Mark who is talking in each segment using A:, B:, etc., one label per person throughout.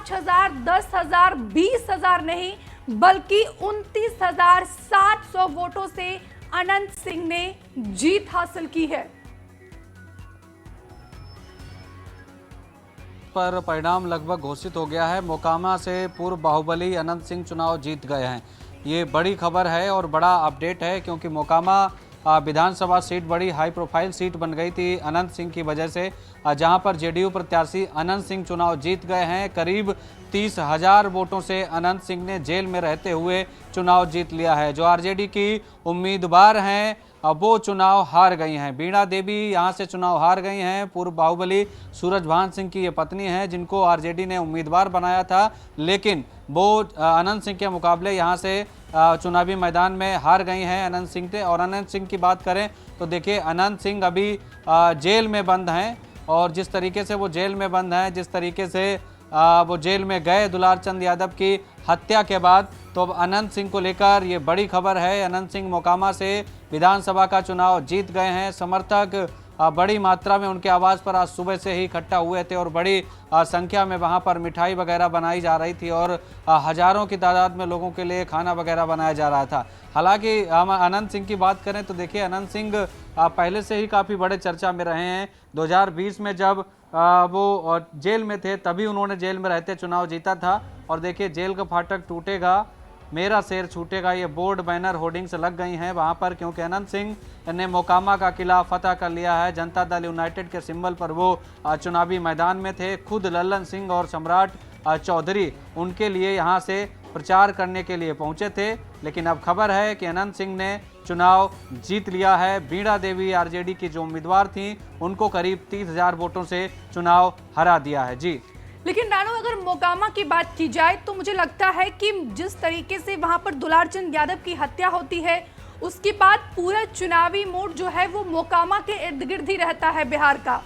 A: 5,000, 10,000, 20,000 नहीं बल्कि 29,700 वोटों से अनंत सिंह ने जीत हासिल की है।
B: पर परिणाम लगभग घोषित हो गया है। मोकामा से पूर्व बाहुबली अनंत सिंह चुनाव जीत गए हैं। ये बड़ी खबर है और बड़ा अपडेट है, क्योंकि मोकामा विधानसभा सीट बड़ी हाई प्रोफाइल सीट बन गई थी अनंत सिंह की वजह से, जहां पर जेडीयू प्रत्याशी अनंत सिंह चुनाव जीत गए हैं। करीब 30,000 वोटों से अनंत सिंह ने जेल में रहते हुए चुनाव जीत लिया है। जो आरजेडी की उम्मीदवार हैं अब वो चुनाव हार गई हैं। बीणा देवी यहां से चुनाव हार गई हैं। पूर्व बाहुबली सूरजभान सिंह की ये पत्नी हैं, जिनको आरजेडी ने उम्मीदवार बनाया था, लेकिन वो अनंत सिंह के मुकाबले यहां से चुनावी मैदान में हार गई हैं अनंत सिंह से। और अनंत सिंह की बात करें तो देखिए, अनंत सिंह अभी जेल में बंद हैं, और जिस तरीके से वो जेल में बंद हैं, जिस तरीके से वो जेल में गए दुलारचंद यादव की हत्या के बाद, तो अब अनंत सिंह को लेकर ये बड़ी खबर है। अनंत सिंह मोकामा से विधानसभा का चुनाव जीत गए हैं। समर्थक बड़ी मात्रा में उनके आवास पर आज सुबह से ही इकट्ठा हुए थे और बड़ी संख्या में वहां पर मिठाई वगैरह बनाई जा रही थी और हजारों की तादाद में लोगों के लिए खाना वगैरह बनाया जा रहा था। हालांकि हम अनंत सिंह की बात करें तो देखिए, अनंत सिंह पहले से ही काफ़ी बड़े चर्चा में रहे हैं। 2020 में जब वो जेल में थे तभी उन्होंने जेल में रहते चुनाव जीता था। और देखिए, जेल का फाटक टूटेगा, मेरा शेर छूटेगा, ये बोर्ड बैनर होर्डिंग्स लग गई हैं वहां पर, क्योंकि अनंत सिंह ने मोकामा का किला फतह कर लिया है। जनता दल यूनाइटेड के सिंबल पर वो चुनावी मैदान में थे। खुद लल्लन सिंह और सम्राट चौधरी उनके लिए यहां से प्रचार करने के लिए पहुंचे थे, लेकिन अब खबर है कि अनंत सिंह ने चुनाव जीत लिया है। बीणा देवी आरजेडी की जो उम्मीदवार थी, उनको करीब 30,000 वोटों से चुनाव हरा दिया है। जी,
A: लेकिन रानू, अगर मोकामा की बात की जाए तो मुझे लगता है कि जिस तरीके से वहां पर दुलारचंद यादव की हत्या होती है, उसके बाद पूरा चुनावी मोड जो है वो मोकामा के इर्द गिर्द ही रहता है बिहार का।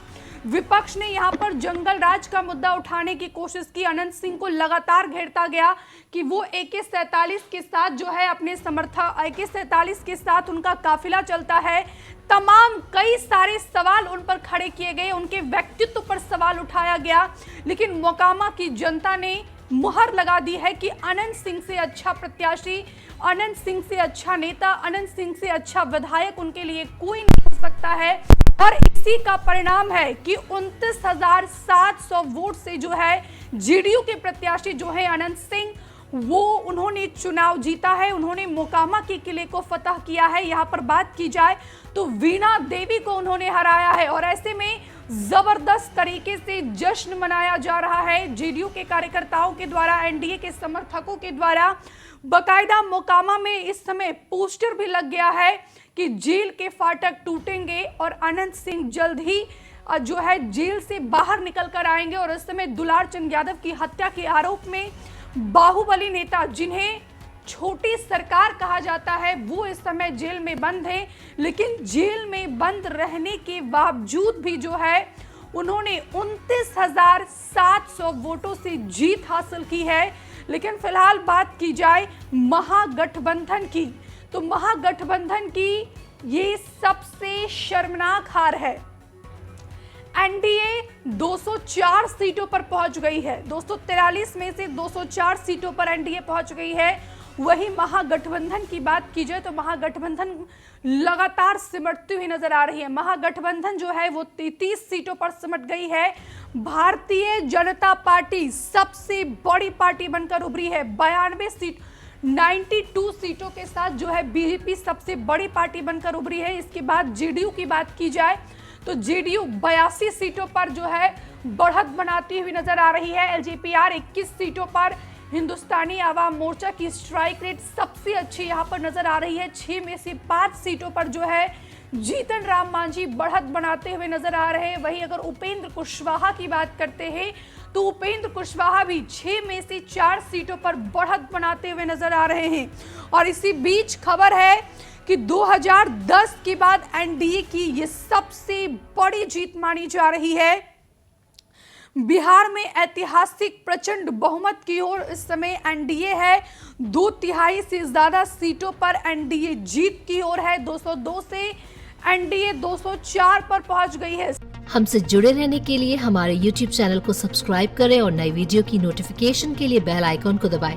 A: विपक्ष ने यहां पर जंगल राज का मुद्दा उठाने की कोशिश की। अनंत सिंह को लगातार घेरता गया कि वो AK-47 के साथ जो है अपने समर्थक, AK-47 के साथ उनका काफिला चलता है। तमाम कई सारे सवाल उन पर खड़े किए गए, उनके व्यक्तित्व पर सवाल उठाया गया, लेकिन मोकामा की जनता ने मुहर लगा दी है कि अनंत सिंह से अच्छा प्रत्याशी, अनंत सिंह से अच्छा नेता, अनंत सिंह से अच्छा विधायक उनके लिए कोई नहीं हो सकता है। और इसी का परिणाम है कि 29,700 वोट से जो है जेडीयू के प्रत्याशी जो है अनंत सिंह, वो उन्होंने चुनाव जीता है। उन्होंने मोकामा के किले को फतह किया है। यहाँ पर बात की जाए तो वीणा देवी को उन्होंने हराया है और ऐसे में जबरदस्त तरीके से जश्न मनाया जा रहा है जेडीयू के कार्यकर्ताओं के द्वारा, एनडीए के समर्थकों के द्वारा। बकायदा मोकामा में इस समय पोस्टर भी लग गया है कि जेल के फाटक टूटेंगे और अनंत सिंह जल्द ही जो है जेल से बाहर निकल कर आएंगे। और इस समय दुलारचंद यादव की हत्या के आरोप में बाहुबली नेता, जिन्हें छोटी सरकार कहा जाता है, वो इस समय जेल में बंद हैं। लेकिन जेल में बंद रहने के बावजूद भी जो है उन्होंने 29,700 वोटों से जीत हासिल की है। लेकिन फिलहाल बात की जाए महागठबंधन की, तो महागठबंधन की ये सबसे शर्मनाक हार है। एनडीए 204 सीटों पर पहुंच गई है। 243 में से 204 सीटों पर एनडीए पहुंच गई है। वही महागठबंधन की बात की जाए तो महागठबंधन लगातार सिमटती हुई नजर आ रही है। महागठबंधन जो है वो 33 सीटों पर सिमट गई है। भारतीय जनता पार्टी सबसे बड़ी पार्टी बनकर उभरी है। 92 सीट, 92 सीटों के साथ जो है बीजेपी सबसे बड़ी पार्टी बनकर उभरी है। इसके बाद जेडीयू की बात की जाए तो जेडीयू 82 सीटों पर जो है बढ़त बनाती हुई नजर आ रही है। एलजेपीआर 21 सीटों पर, हिंदुस्तानी आवाम मोर्चा की स्ट्राइक रेट सबसे अच्छी यहां पर नजर आ रही है। 6 में से 5 सीटों पर जो है जीतन राम मांझी बढ़त बनाते हुए नजर आ रहे हैं। वहीं अगर उपेंद्र कुशवाहा की बात करते हैं तो उपेंद्र कुशवाहा भी 6 में से 4 सीटों पर बढ़त बनाते हुए नजर आ रहे हैं। और इसी बीच खबर है कि 2010 के बाद एनडीए की ये सबसे बड़ी जीत मानी जा रही है। बिहार में ऐतिहासिक प्रचंड बहुमत की ओर इस समय एनडीए है। 2/3 से ज्यादा सीटों पर एनडीए जीत की ओर है। 202 से एनडीए 204 पर पहुंच गई है।
C: हमसे जुड़े रहने के लिए हमारे YouTube चैनल को सब्सक्राइब करें और नई वीडियो की नोटिफिकेशन के लिए बेल आइकॉन को दबाएं।